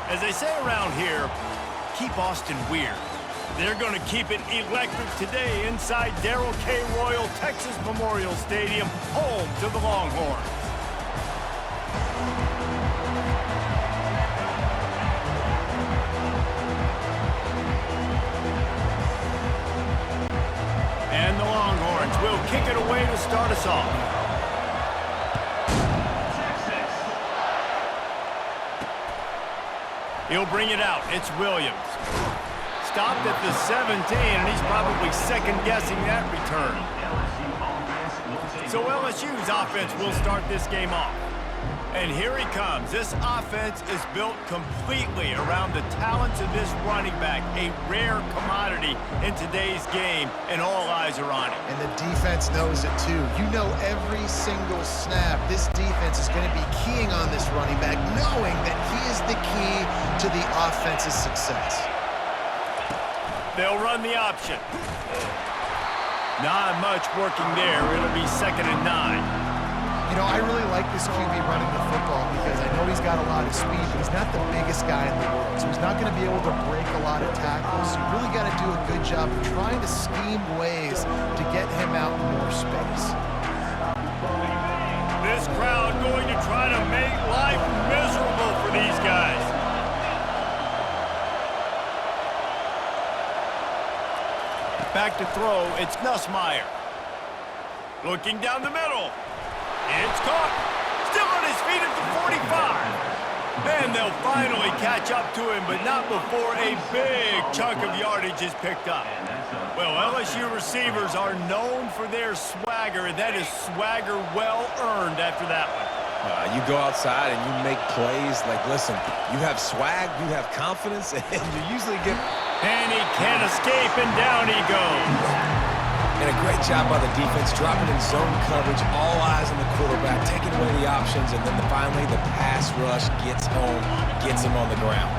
As they say around here, keep Austin weird. They're going to keep it electric today inside Darrell K. Royal Texas Memorial Stadium, home to the Longhorns. And the Longhorns will kick it away to start us off. He'll bring it out. It's Williams. Stopped at the 17, and he's probably second-guessing that return. So LSU's offense will start this game off. And here he comes. This offense is built completely around the talents of this running back, a rare commodity in today's game, and all eyes are on him. And the defense knows it too. You know every single snap, this defense is going to be keying on this running back, knowing that he is the key to the offense's success. They'll run the option. Not much working there. It'll be 2nd and 9. You know, I really like this QB running the football because I know he's got a lot of speed, but he's not the biggest guy in the world, so he's not going to be able to break a lot of tackles. So you really got to do a good job of trying to scheme ways to get him out in more space. This crowd going to try to make life miserable for these guys. Back to throw, it's Nussmeier. Looking down the middle. It's caught. Still on his feet at the 45. And they'll finally catch up to him, but not before a big chunk of yardage is picked up. Well, LSU receivers are known for their swagger, and that is swagger well earned after that one. You go outside and you make plays. Like, listen, you have swag, you have confidence, and you usually get... And he can't escape, and down he goes. And a great job by the defense, dropping in zone coverage, all eyes on the quarterback, taking away the options, and then finally the pass rush gets home, gets him on the ground.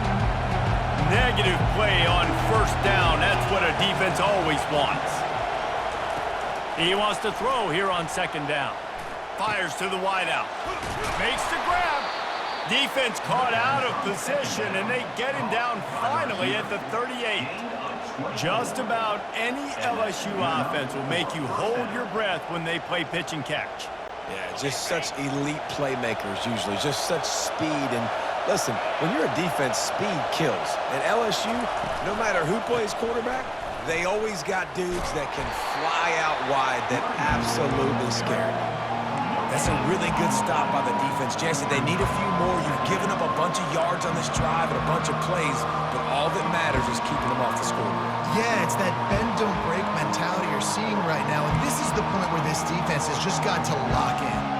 Negative play on 1st down. That's what a defense always wants. He wants to throw here on 2nd down. Fires to the wideout. Makes the grab. Defense caught out of position, and they get him down finally at the 38. Just about any LSU offense will make you hold your breath when they play pitch and catch. Yeah, just such elite playmakers usually, just such speed. And listen, when you're a defense, speed kills. And LSU, no matter who plays quarterback, they always got dudes that can fly out wide that absolutely scare you. That's a really good stop by the defense. Jesse, they need a few more. You've given up a bunch of yards on this drive and a bunch of plays, but all that matters is keeping them off the scoreboard. Yeah, it's that bend, don't break mentality you're seeing right now, and this is the point where this defense has just got to lock in.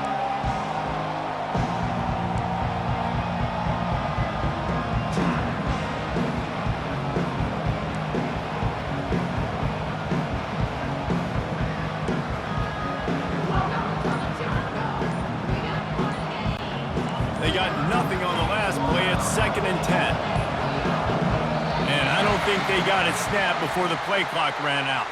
They got nothing on the last play. It's 2nd and 10. And I don't think they got it snapped before the play clock ran out.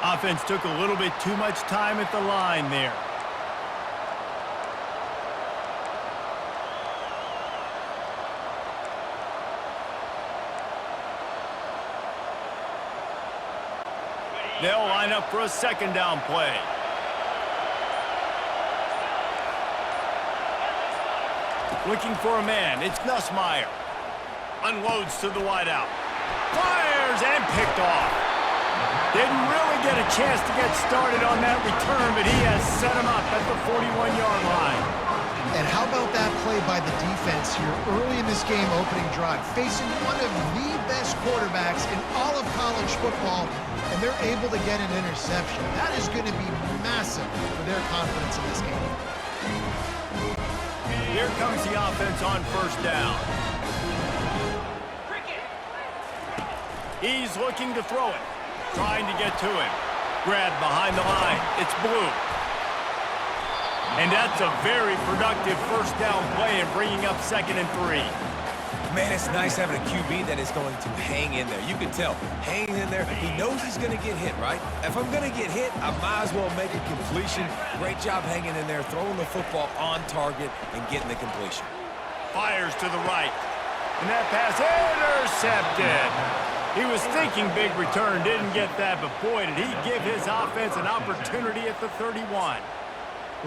Offense took a little bit too much time at the line there. They'll line up for a 2nd down play. Looking for a man. It's Nussmeier. Unloads to the wideout. Fires and picked off. Didn't really get a chance to get started on that return, but he has set him up at the 41-yard line. And how about that play by the defense here early in this game opening drive, facing one of the best quarterbacks in all of college football, and they're able to get an interception. That is going to be massive for their confidence in this game. Here comes the offense on 1st down. He's looking to throw it. Trying to get to him. Grabbed behind the line. It's Blue. And that's a very productive 1st down play and bringing up 2nd and 3. Man, it's nice having a QB that is going to hang in there. You can tell, hanging in there, he knows he's going to get hit, right? If I'm going to get hit, I might as well make a completion. Great job hanging in there, throwing the football on target and getting the completion. Fires to the right. And that pass intercepted. He was thinking big return, didn't get that, but boy, did he give his offense an opportunity at the 31.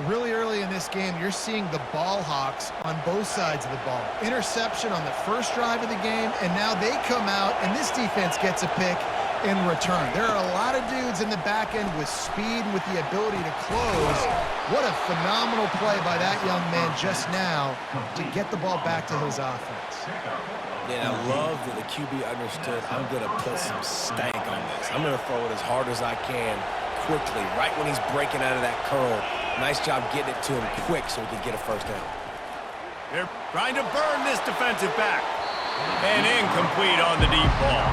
Really early in this game, you're seeing the ball hawks on both sides of the ball. Interception on the first drive of the game, and now they come out, and this defense gets a pick in return. There are a lot of dudes in the back end with speed and with the ability to close. What a phenomenal play by that young man just now to get the ball back to his offense. Yeah, I love that the QB understood, I'm going to put some stank on this. I'm going to throw it as hard as I can quickly, right when he's breaking out of that curl. Nice job getting it to him quick so he can get a first down. They're trying to burn this defensive back. And incomplete on the deep ball.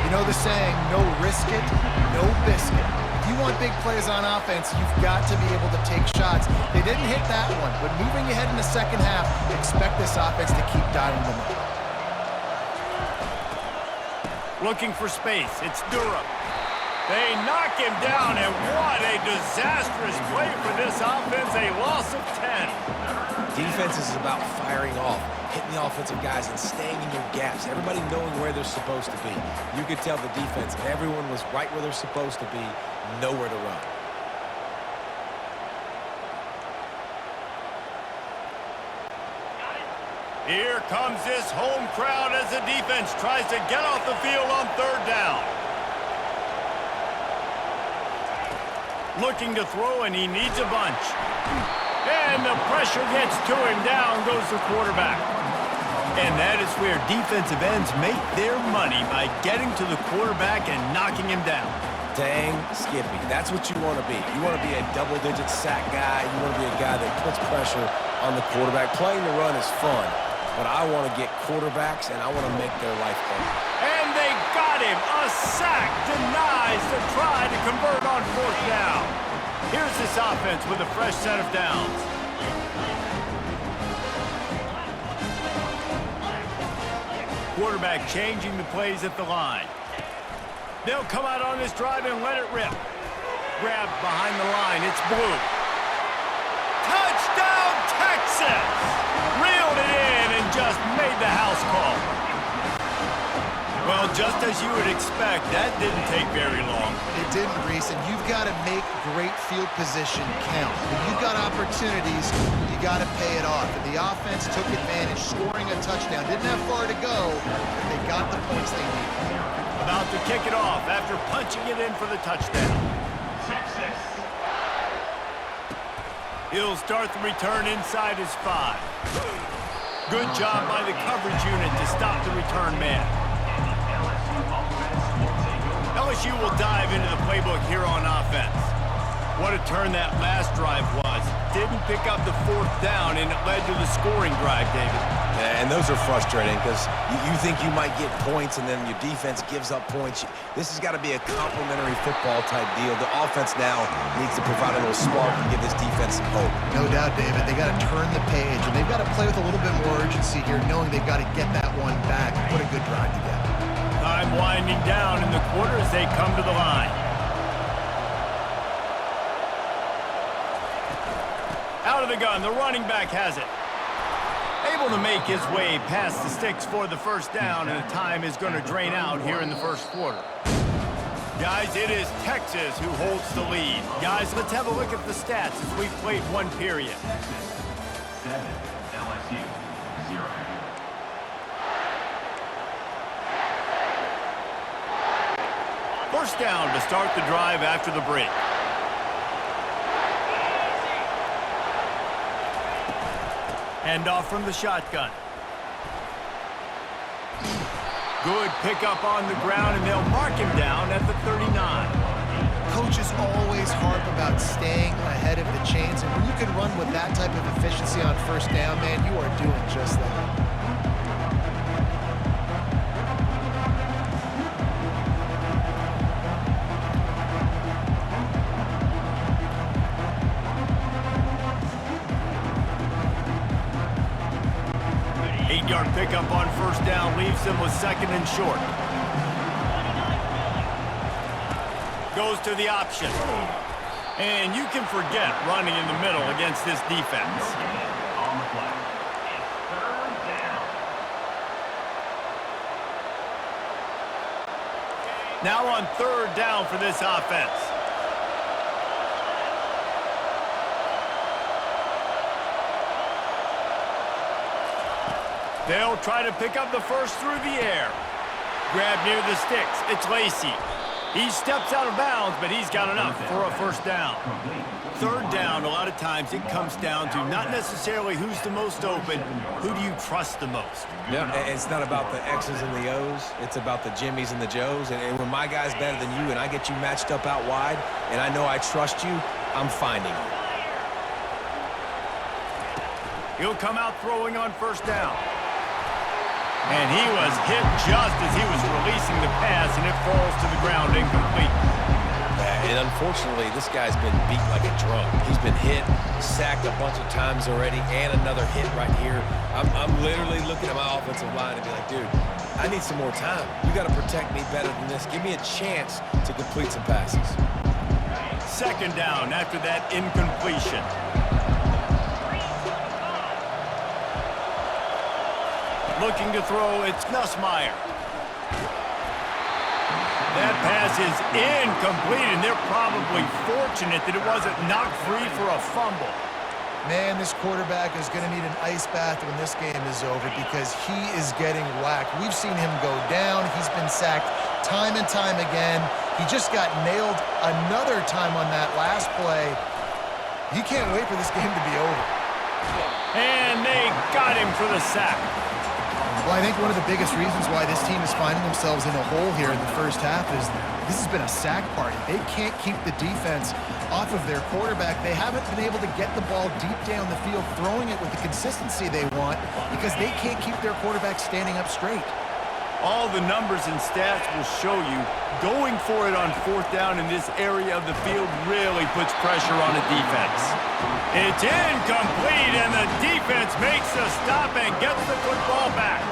You know the saying, no risk it, no biscuit. If you want big plays on offense, you've got to be able to take shots. They didn't hit that one, but moving ahead in the second half, expect this offense to keep dialing them up. Looking for space. It's Durham. They knock him down, and what a disastrous play for this offense. A loss of 10. Defense is about firing off, hitting the offensive guys and staying in your gaps. Everybody knowing where they're supposed to be. You could tell the defense, everyone was right where they're supposed to be, nowhere to run. Here comes this home crowd as the defense tries to get off the field on third down. Looking to throw, and he needs a bunch. And the pressure gets to him. Down goes the quarterback. And that is where defensive ends make their money, by getting to the quarterback and knocking him down. Dang, Skippy, that's what you want to be. You want to be a double-digit sack guy. You want to be a guy that puts pressure on the quarterback. Playing the run is fun, but I want to get quarterbacks, and I want to make their life fun. And they got him. A sack denies the try to convert on fourth down. Here's this offense with a fresh set of downs. Quarterback changing the plays at the line. They'll come out on this drive and let it rip. Grabbed behind the line. It's Blue. Touchdown, Texas! Reeled it in and just made the house call. Well, just as you would expect, that didn't take very long. It didn't, Reese, and you've got to make great field position count. When you've got opportunities, you got to pay it off. And the offense took advantage, scoring a touchdown. Didn't have far to go, but they got the points they needed. About to kick it off after punching it in for the touchdown. He'll start the return inside his 5. Good job by the coverage unit to stop the return man. LSU will dive into the playbook here on offense. What a turn that last drive was. Didn't pick up the fourth down, and it led to the scoring drive, David. Yeah, and those are frustrating because you think you might get points and then your defense gives up points. This has got to be a complementary football type deal. The offense now needs to provide a little spark and give this defense some hope. No doubt, David. They got to turn the page, and they've got to play with a little bit more urgency here, knowing they've got to get that one back and put a good drive together. Time winding down in the quarter as they come to the line. Out of the gun, the running back has it. Able to make his way past the sticks for the first down, and the time is going to drain out here in the first quarter. Guys, it is Texas who holds the lead. Guys, let's have a look at the stats as we've played one period. 7, LSU, 0. First down to start the drive after the break. Handoff from the shotgun. Good pickup on the ground, and they'll mark him down at the 39. Coaches always harp about staying ahead of the chains, and when you can run with that type of efficiency on first down, man, you are doing just that. pickup on first down leaves them with second and short. Goes to the option. And you can forget running in the middle against this defense. On the play. It's third down. Now on third down for this offense. They'll try to pick up the first through the air. Grab near the sticks. It's Lacy. He steps out of bounds, but he's got enough for a first down. Third down, a lot of times it comes down to not necessarily who's the most open, who do you trust the most? Yeah, it's not about the X's and the O's. It's about the Jimmys and the Joes. And when my guy's better than you and I get you matched up out wide and I know I trust you, I'm finding you. He'll come out throwing on first down. And he was hit just as he was releasing the pass, and it falls to the ground incomplete. And unfortunately, this guy's been beat like a drum. He's been hit, sacked a bunch of times already, and another hit right here. I'm literally looking at my offensive line and be like, dude, I need some more time. You got to protect me better than this. Give me a chance to complete some passes. Second down after that incompletion. Looking to throw, it's Nussmeier. That pass is incomplete, and they're probably fortunate that it wasn't knocked free for a fumble. Man, this quarterback is going to need an ice bath when this game is over because he is getting whacked. We've seen him go down. He's been sacked time and time again. He just got nailed another time on that last play. He can't wait for this game to be over. And they got him for the sack. Well, I think one of the biggest reasons why this team is finding themselves in a hole here in the first half is this has been a sack party. They can't keep the defense off of their quarterback. They haven't been able to get the ball deep down the field, throwing it with the consistency they want because they can't keep their quarterback standing up straight. All the numbers and stats will show you going for it on fourth down in this area of the field really puts pressure on the defense. It's incomplete, and the defense makes the stop and gets the football back.